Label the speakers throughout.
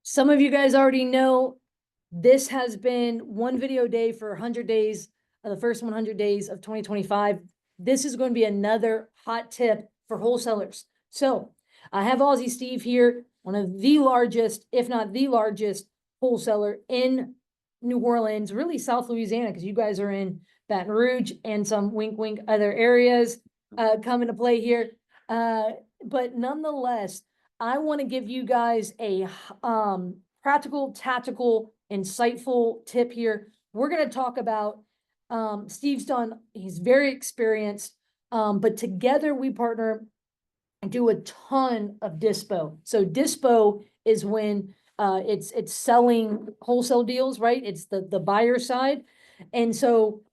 Speaker 1: Some of you guys already know this has been one video a day for 100 days, the first 100 days of 2025. This is going to be another hot tip for wholesalers. So I have Aussie Steve here, one of the largest, if not the largest wholesaler in New Orleans, really South Louisiana, because you guys are in Baton Rouge and some wink, wink other areas come into play here. But nonetheless, I want to give you guys a practical, tactical, insightful tip here. We're going to talk about he's very experienced, but together we partner and do a ton of dispo. So dispo is when it's selling wholesale deals, right? It's the buyer side. And so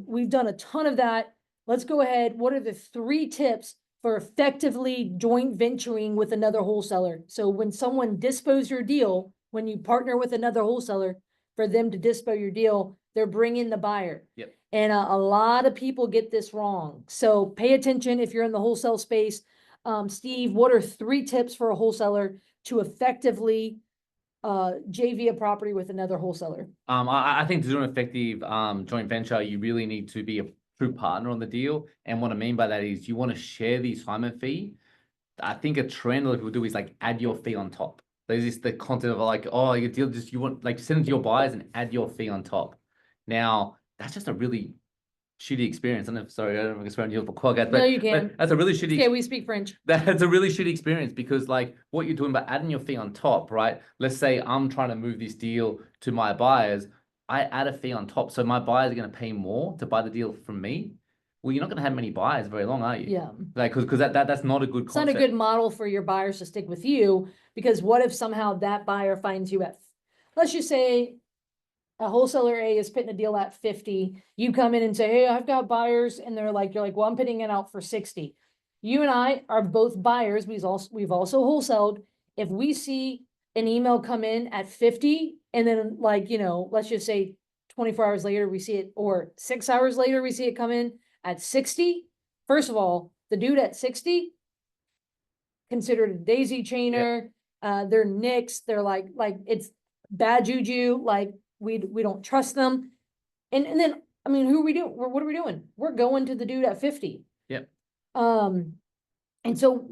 Speaker 1: we've done a ton of that. Let's go ahead. What are the 3 tips for effectively joint venturing with another wholesaler? So when someone dispos your deal, when you partner with another wholesaler for them to dispo your deal, they're bringing the buyer.
Speaker 2: Yep.
Speaker 1: And a lot of people get this wrong. So pay attention if you're in the wholesale space. Steve, what are 3 tips for a wholesaler to effectively JV a property with another wholesaler?
Speaker 2: I think to do an effective joint venture, you really need to be a true partner on the deal. And what I mean by that is you want to share the assignment fee. I think a trend a lot of people do is like add your fee on top. There's this the concept of like, oh, your deal just you want like send it to your buyers and add your fee on top. Now that's just a really shitty experience. I don't know, sorry, I don't know if I'm you for Quaggat, but
Speaker 1: No, you can.
Speaker 2: but that's a really shitty.
Speaker 1: Okay, we speak French.
Speaker 2: That's a really shitty experience because like what you're doing by adding your fee on top, right? Let's say I'm trying to move this deal to my buyers. I add a fee on top. So my buyers are going to pay more to buy the deal from me. Well, you're not going to have many buyers very long, are you?
Speaker 1: Yeah.
Speaker 2: Like, because that's not a good
Speaker 1: It's
Speaker 2: concept.
Speaker 1: not a good model for your buyers to stick with you, because what if somehow that buyer finds you at, let's just say a wholesaler A is putting a deal at 50. You come in and say, hey, I've got buyers. And they're like, you're like, well, I'm putting it out for 60. You and I are both buyers. We've also wholesaled. If we see an email come in at 50 and then like, let's just say 24 hours later, we see it, or 6 hours later, we see it come in at 60. First of all, the dude at 60 considered a daisy chainer. Yep. They're nicks. They're like it's bad juju. Like we don't trust them. And then, I mean, who are we doing? What are we doing? We're going to the dude at 50.
Speaker 2: Yep.
Speaker 1: And so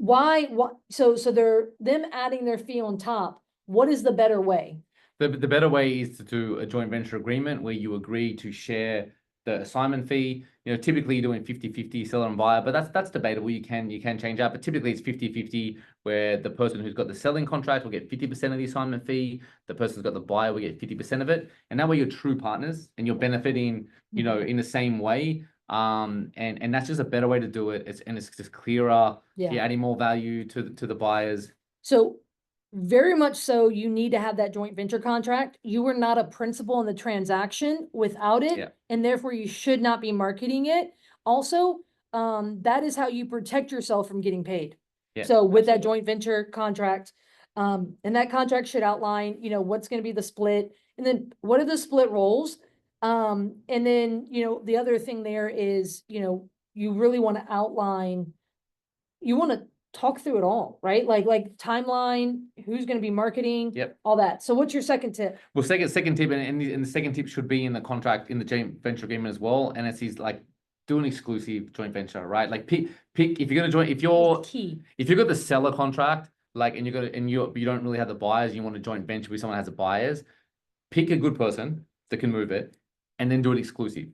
Speaker 1: so they're them adding their fee on top. What is the better way?
Speaker 2: The better way is to do a joint venture agreement where you agree to share the assignment fee. Typically you're doing 50-50 seller and buyer, but that's debatable. You can change that, but typically it's 50-50 where the person who's got the selling contract will get 50% of the assignment fee. The person who's got the buyer will get 50% of it. And that way you're true partners and you're benefiting, in the same way. And that's just a better way to do it. It's just clearer.
Speaker 1: Yeah.
Speaker 2: You're adding more value to the buyers.
Speaker 1: So very much so, you need to have that joint venture contract. You are not a principal in the transaction without it.
Speaker 2: Yeah.
Speaker 1: And therefore you should not be marketing it. Also, that is how you protect yourself from getting paid.
Speaker 2: Yeah,
Speaker 1: so with that joint venture contract, and that contract should outline, what's going to be the split, and then what are the split roles. And then, the other thing there is, you really want to outline, you want to talk through it all, right? Like timeline, who's going to be marketing,
Speaker 2: Yep.
Speaker 1: all that. So what's your second tip?
Speaker 2: Well, second tip, and the second tip should be in the contract, in the joint venture agreement as well. And it's like do an exclusive joint venture, right? Like pick if you're gonna join, if you've got the seller contract, like, and you don't really have the buyers, you want to joint venture with someone that has the buyers, pick a good person that can move it, and then do it exclusive.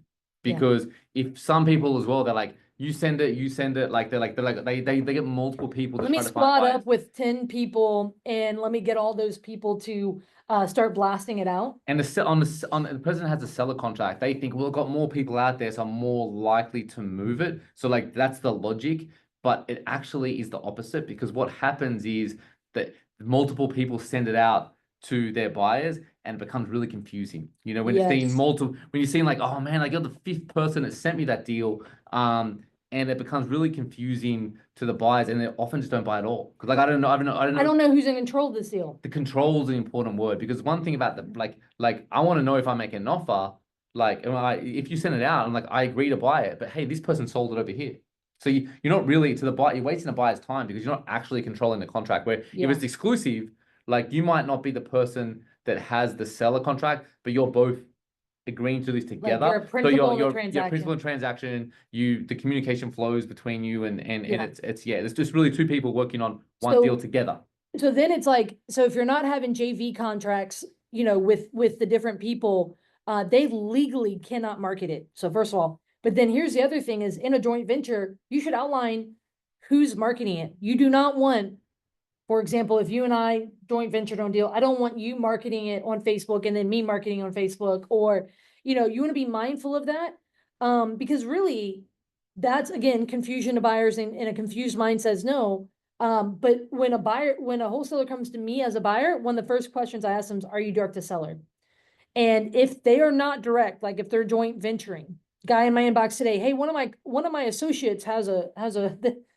Speaker 2: Because if some people as well, they're like, you send it, like they get multiple people.
Speaker 1: Let me squad up with 10 people and let me get all those people to start blasting it out.
Speaker 2: And the person has a seller contract. They think, well, I've got more people out there, so I'm more likely to move it. So like that's the logic, but it actually is the opposite, because what happens is that multiple people send it out to their buyers and it becomes really confusing. When you're seeing multiple, when you're seeing like, oh man, I got the 5th person that sent me that deal. And it becomes really confusing to the buyers, and they often just don't buy at all. Because like I don't know
Speaker 1: who's in control of this deal.
Speaker 2: The control is an important word, because one thing about the like I want to know if I make an offer, like if you send it out, I'm like, I agree to buy it, but hey, this person sold it over here. So you're not really to the buyer, you're wasting the buyer's time because you're not actually controlling the contract. Where if it's exclusive, Like you might not be the person that has the seller contract, but you're both agreeing to this
Speaker 1: Like you're a
Speaker 2: together. So
Speaker 1: principal in the
Speaker 2: you're principal in
Speaker 1: transaction.
Speaker 2: transaction. The communication flows between you and
Speaker 1: Yeah.
Speaker 2: it's just really two people working on one deal
Speaker 1: So,
Speaker 2: together.
Speaker 1: so then it's like, so if you're not having JV contracts, with the different people, they legally cannot market it. So first of all, but then here's the other thing is in a joint venture, you should outline who's marketing it. You do not want, for example, if you and I joint ventured on a deal, I don't want you marketing it on Facebook and then me marketing on Facebook, or, you want to be mindful of that. Because really that's again, confusion to buyers, and a confused mind says no. But when a wholesaler comes to me as a buyer, one of the first questions I ask them is, are you direct to seller? And if they are not direct, like if they're joint venturing, guy in my inbox today, hey, one of my associates has a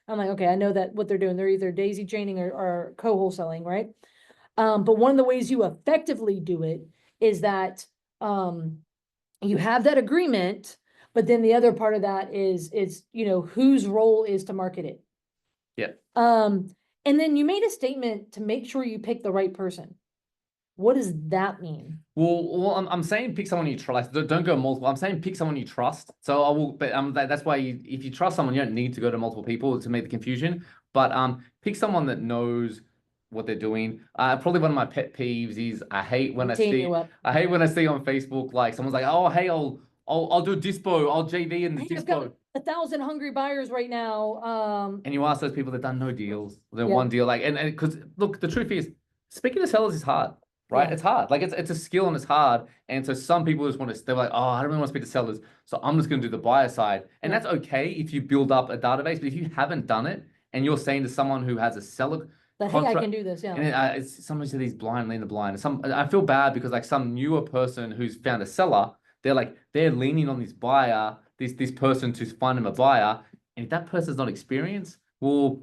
Speaker 1: I'm like, okay, I know that what they're doing. They're either daisy chaining or co-wholesaling, right? But one of the ways you effectively do it is that you have that agreement, but then the other part of that is whose role is to market it.
Speaker 2: Yeah.
Speaker 1: And then you made a statement to make sure you pick the right person. What does that mean?
Speaker 2: Well, I'm saying pick someone you trust. Don't go multiple. I'm saying pick someone you trust. So I will, but that's why if you trust someone, you don't need to go to multiple people to make the confusion. But pick someone that knows what they're doing. Probably one of my pet peeves is I hate when I hate when I see on Facebook like someone's like, oh hey, I'll do dispo, I'll JV in the
Speaker 1: Hey, I've got
Speaker 2: dispo.
Speaker 1: 1,000 hungry buyers right now.
Speaker 2: And you ask those people that done no deals, they're
Speaker 1: Yeah.
Speaker 2: one deal, like, and because look, the truth is, speaking to sellers is hard, right?
Speaker 1: Yeah.
Speaker 2: It's hard. Like it's a skill and it's hard. And so some people just want to, they're like, oh, I don't really want to speak to sellers, so I'm just going to do the buyer side, and
Speaker 1: Yeah.
Speaker 2: that's okay if you build up a database. But if you haven't done it, and you're saying to someone who has a seller
Speaker 1: That, hey, I
Speaker 2: contract,
Speaker 1: can do this. Yeah.
Speaker 2: and it's somebody said he's blind leading the blind. And I feel bad because like some newer person who's found a seller, they're leaning on this buyer, this person to find them a buyer. And if that person's not experienced, well,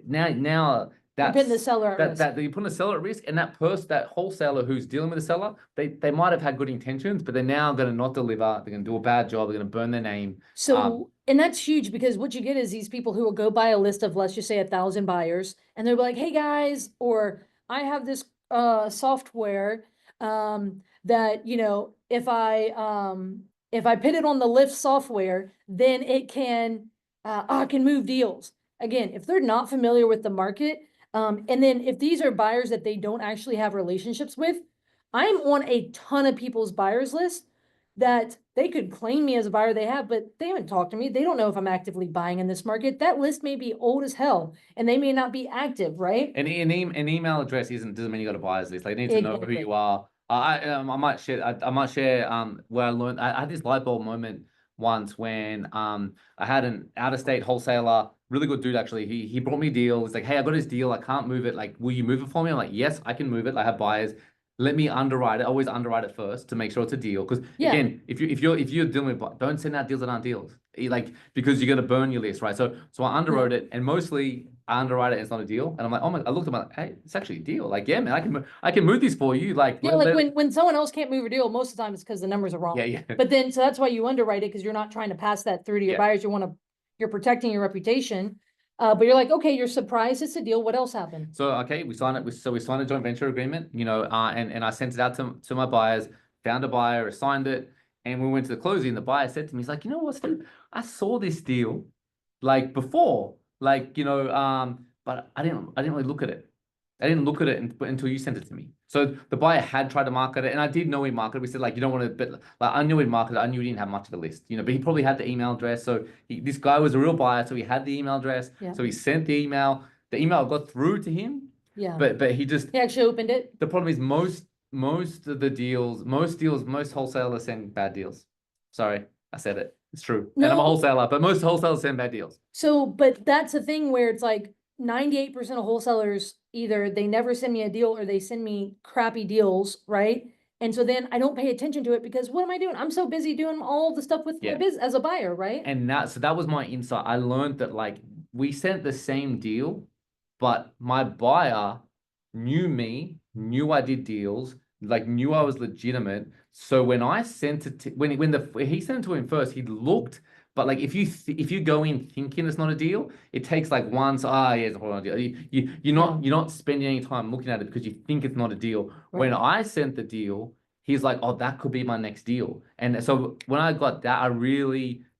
Speaker 2: now
Speaker 1: You're putting the seller at risk.
Speaker 2: that you're putting the seller at risk, and that wholesaler who's dealing with the seller, they might have had good intentions, but they're now going to not deliver. They're going to do a bad job. They're going to burn their name.
Speaker 1: So, and that's huge because what you get is these people who will go buy a list of, let's just say 1,000 buyers, and they'll be like, hey guys, or I have this software that, if I put it on the Lyft software, then I can move deals. Again, if they're not familiar with the market, and then if these are buyers that they don't actually have relationships with, I'm on a ton of people's buyers list that they could claim me as a buyer they have, but they haven't talked to me. They don't know if I'm actively buying in this market. That list may be old as hell and they may not be active, right?
Speaker 2: An email address doesn't mean you got a buyer's list. They need to know who you are. I might share where I learned. I had this light bulb moment once when I had an out of state wholesaler, really good dude actually. He brought me a deal. He's like, hey, I got his deal. I can't move it. Like, will you move it for me? I'm like, yes, I can move it. I have buyers. Let me underwrite it. Always underwrite it first to make sure it's a deal. Because again, if you're dealing with, don't send out deals that aren't deals. Because you're gonna burn your list, right? So I underwrote it, and mostly I underwrite it. It's not a deal, and I'm like, oh my! I looked at my, hey, it's actually a deal. Like, yeah, man, I can move these for you. Like,
Speaker 1: when someone else can't move a deal, most of the time it's because the numbers are wrong.
Speaker 2: Yeah.
Speaker 1: But then so that's why you underwrite it because you're not trying to pass that through to your buyers. You're protecting your reputation. But you're like, okay, you're surprised it's a deal. What else happened?
Speaker 2: So okay, we signed a joint venture agreement, and I sent it out to my buyers, found a buyer, signed it, and we went to the closing. The buyer said to me, he's like, you know what, Steve? I saw this deal like before, but I didn't really look at it. I didn't look at it until you sent it to me. So the buyer had tried to market it, and I did know he marketed. We said like, you don't want to, but like I knew he marketed. I knew he didn't have much of a list, but he probably had the email address. So this guy was a real buyer, so he had the email address.
Speaker 1: Yeah.
Speaker 2: So he sent the email. The email got through to him.
Speaker 1: Yeah.
Speaker 2: But he
Speaker 1: actually opened it.
Speaker 2: The problem is most of the deals, most wholesalers send bad deals. Sorry, I said it. It's true. No. And I'm a wholesaler, but most wholesalers send bad deals.
Speaker 1: So, but that's the thing where it's like 98% of wholesalers, either they never send me a deal or they send me crappy deals, right? And so then I don't pay attention to it because what am I doing? I'm so busy doing all the stuff with my business as a buyer, right?
Speaker 2: And that was my insight. I learned that like we sent the same deal, but my buyer knew me, knew I did deals, like knew I was legitimate. So when I sent it to, when he sent it to him first, he looked, But like if you go in thinking it's not a deal, it takes like once, yeah, it's not a deal. You're not spending any time looking at it because you think it's not a deal. When I sent the deal, he's like, oh, that could be my next deal. And so when I got that,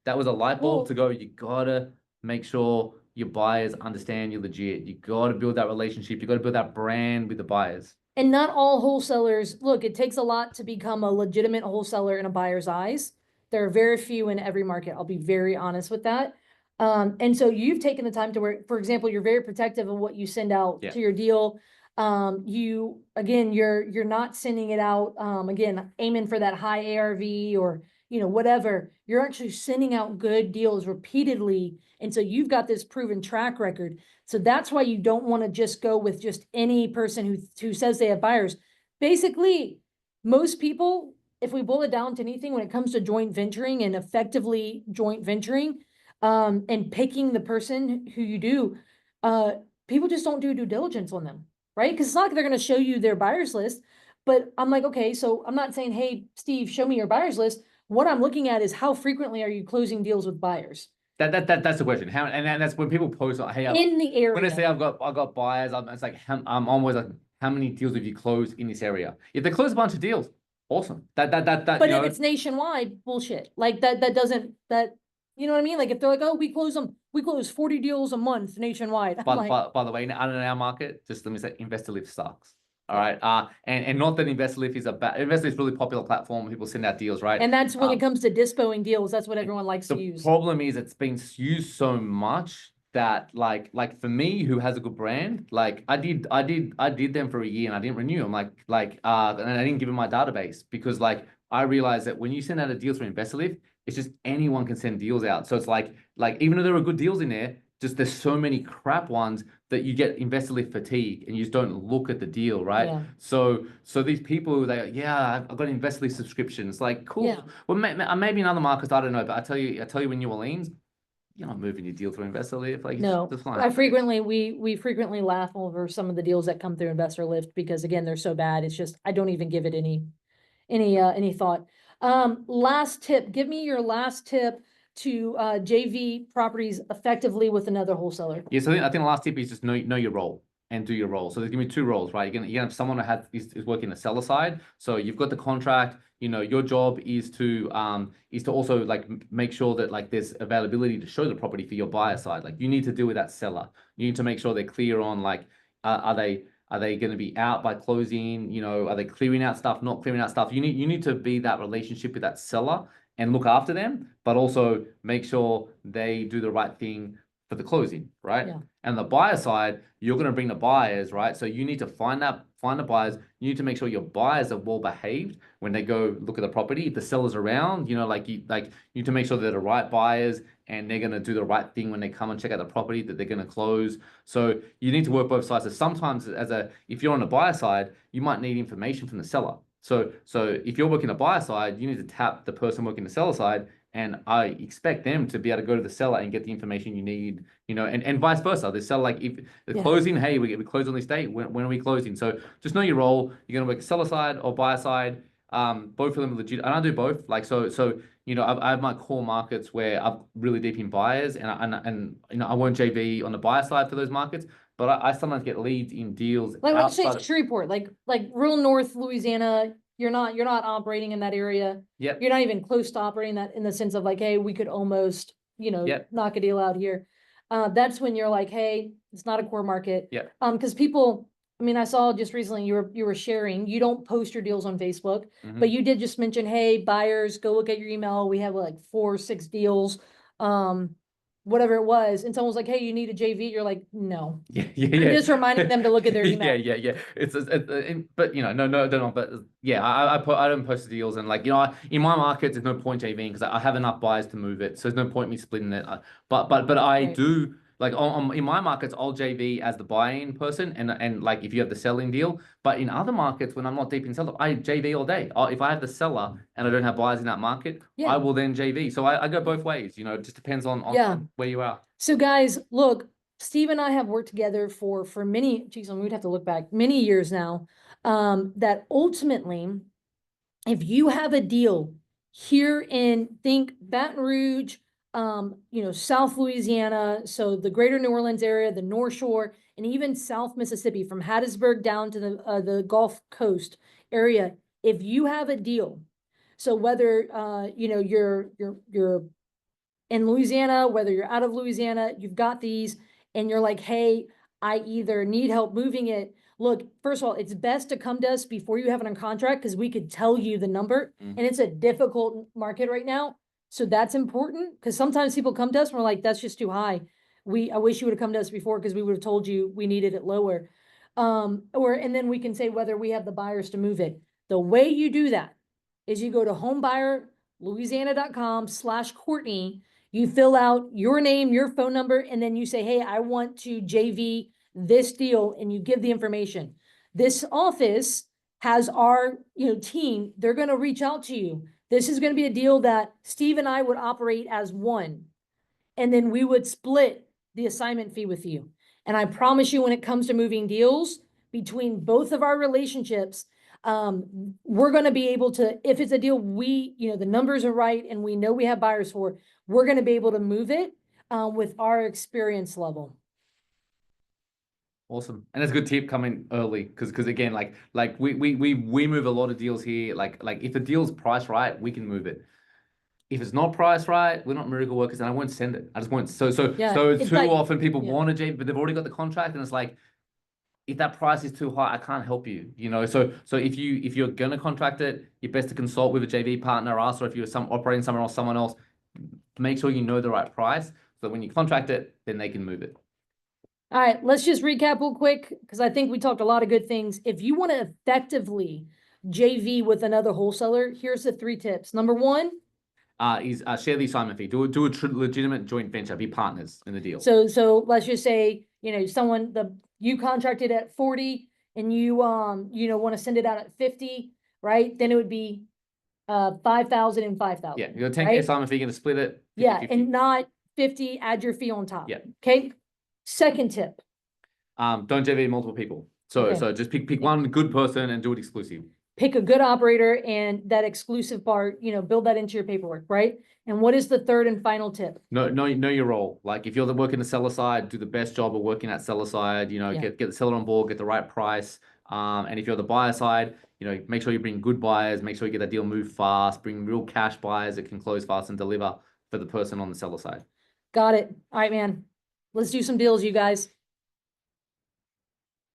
Speaker 2: that was a light bulb to go, you gotta make sure your buyers understand you're legit. You gotta build that relationship. You gotta build that brand with the buyers.
Speaker 1: And not all wholesalers, look, it takes a lot to become a legitimate wholesaler in a buyer's eyes. There are very few in every market. I'll be very honest with that. And so you've taken the time to where, for example, you're very protective of what you send out to your deal. You're not sending it out, again, aiming for that high ARV or, whatever. You're actually sending out good deals repeatedly. And so you've got this proven track record. So that's why you don't want to just go with just any person who says they have buyers. Basically, most people, if we boil it down to anything, when it comes to joint venturing and effectively joint venturing, and picking the person who you do, people just don't do due diligence on them, right? Because it's not like they're going to show you their buyers list. But I'm like, okay, so I'm not saying, hey, Steve, show me your buyers list. What I'm looking at is how frequently are you closing deals with buyers?
Speaker 2: That's the question. How and that's when people post, hey,
Speaker 1: in the area.
Speaker 2: When I say I've got buyers, it's like I'm always like, how many deals have you closed in this area? If they close a bunch of deals, awesome. But
Speaker 1: if it's nationwide, bullshit. Like that doesn't you know what I mean? Like if they're like, oh, we close 40 deals a month nationwide.
Speaker 2: By the way, in our market, just let me say, Investor Lift sucks. All right. And not that Investor Lift is Investor Lift is a really popular platform. People send out deals, right?
Speaker 1: And that's when it comes to dispoing deals, that's what everyone likes to use.
Speaker 2: The problem is it's been used so much that like for me, who has a good brand, like I did them for a year and I didn't renew them. And I didn't give them my database because like I realized that when you send out a deal through Investor Lift, it's just anyone can send deals out. So it's like even though there are good deals in there, just there's so many crap ones that you get Investor Lift fatigue and you just don't look at the deal, right? Yeah. So these people, I've got an Investor Lift subscription. It's like, cool. Yeah. Well, maybe in other markets, I don't know, but I tell you in New Orleans, you're not moving your deal through Investor Lift. Like,
Speaker 1: no, we frequently laugh over some of the deals that come through Investor Lift because again, they're so bad. It's just, I don't even give it any thought. Last tip, give me your last tip to JV properties effectively with another wholesaler.
Speaker 2: Yeah, so I think the last tip is just know your role and do your role. So there's gonna be two roles, right? You're gonna have someone who is working the seller side. So you've got the contract. Your job is to also like make sure that like there's availability to show the property for your buyer side. Like you need to deal with that seller. You need to make sure they're clear on like are they going to be out by closing? Are they clearing out stuff, not clearing out stuff? You need to be that relationship with that seller and look after them, but also make sure they do the right thing for the closing, right? Yeah. And the buyer side, you're going to bring the buyers, right? So you need to find the buyers. You need to make sure your buyers are well behaved when they go look at the property. If the seller's around, you need to make sure they're the right buyers and they're going to do the right thing when they come and check out the property that they're going to close. So you need to work both sides. So sometimes if you're on the buyer side, you might need information from the seller. So if you're working the buyer side, you need to tap the person working the seller side, and I expect them to be able to go to the seller and get the information you need, and vice versa. The seller, like if the closing, hey, we close on this date. When are we closing? So just know your role. You're gonna work seller side or buyer side. Both of them are legit, and I do both. Like so I have my core markets where I'm really deep in buyers, and I won't JV on the buyer side for those markets. But I sometimes get leads in deals.
Speaker 1: Like let's say Shreveport, like real North Louisiana. You're not operating in that area. Yep. You're not even close to operating that in the sense of like, hey, we could almost, knock a deal out here. That's when you're like, hey, it's not a core market. Yeah. Because people, I saw just recently you were sharing, you don't post your deals on Facebook, but you did just mention, hey, buyers, go look at your email. We have like 4 or 6 deals. Whatever it was, and someone was like, hey, you need a JV. You're like, no. Yeah. You're just reminding them to look at their email.
Speaker 2: Yeah. But no. But yeah, I don't post the deals, and like in my markets, there's no point JVing because I have enough buyers to move it, so there's no point me splitting it. But I do. Like in my markets, I'll JV as the buying person, and like if you have the selling deal. But in other markets, when I'm not deep in seller, I JV all day. If I have the seller and I don't have buyers in that market, I will then JV. So I go both ways. It just depends on where you are.
Speaker 1: So guys, look, Steve and I have worked together for many. Geez, we'd have to look back many years now. That ultimately, if you have a deal here in think Baton Rouge, South Louisiana, so the greater New Orleans area, the North Shore, and even South Mississippi, from Hattiesburg down to the Gulf Coast area. If you have a deal, so whether you're in Louisiana, whether you're out of Louisiana, you've got these, and you're like, hey, I either need help moving it. Look, first of all, it's best to come to us before you have it on contract because we could tell you the number, and it's a difficult market right now. So that's important because sometimes people come to us and we're like, that's just too high. I wish you would have come to us before because we would have told you we needed it lower. And then we can say whether we have the buyers to move it. The way you do that is you go to homebuyerlouisiana.com/Courtney. You fill out your name, your phone number, and then you say, hey, I want to JV this deal, and you give the information. This office has our team. They're going to reach out to you. This is going to be a deal that Steve and I would operate as one, and then we would split the assignment fee with you. And I promise you, when it comes to moving deals between both of our relationships, we're going to be able to, if it's a deal the numbers are right and we know we have buyers for, we're going to be able to move it with our experience level.
Speaker 2: Awesome. And that's a good tip coming early because again, like we move a lot of deals here. Like if the deal's priced right, we can move it. If it's not priced right, we're not miracle workers, and I won't send it. I just won't. So too often people want a JV, but they've already got the contract, and it's like, if that price is too high, I can't help you. So if you're gonna contract it, you're best to consult with a JV partner, or if you're operating somewhere else, someone else, make sure you know the right price. So when you contract it, then they can move it.
Speaker 1: All right, let's just recap real quick because I think we talked a lot of good things. If you want to effectively JV with another wholesaler, here's the 3 tips. Number 1
Speaker 2: is share the assignment fee. Do a legitimate joint venture. Be partners in the deal.
Speaker 1: So let's just say you contracted at 40 and you want to send it out at 50, right? Then it would be 5,000 and 5,000.
Speaker 2: Yeah, you're 10K assignment fee, you're gonna split it. 50,
Speaker 1: yeah,
Speaker 2: 50.
Speaker 1: and not 50. Add your fee on top.
Speaker 2: Yeah.
Speaker 1: Okay. Second tip.
Speaker 2: Don't JV multiple people. So just pick one good person and do it exclusive.
Speaker 1: Pick a good operator, and that exclusive part, build that into your paperwork, right? And what is the third and final tip?
Speaker 2: Know your role. Like if you're working the seller side, do the best job of working at seller side. Get the seller on board, get the right price. And if you're the buyer side, make sure you bring good buyers. Make sure you get that deal moved fast. Bring real cash buyers that can close fast and deliver for the person on the seller side.
Speaker 1: Got it. All right, man. Let's do some deals, you guys.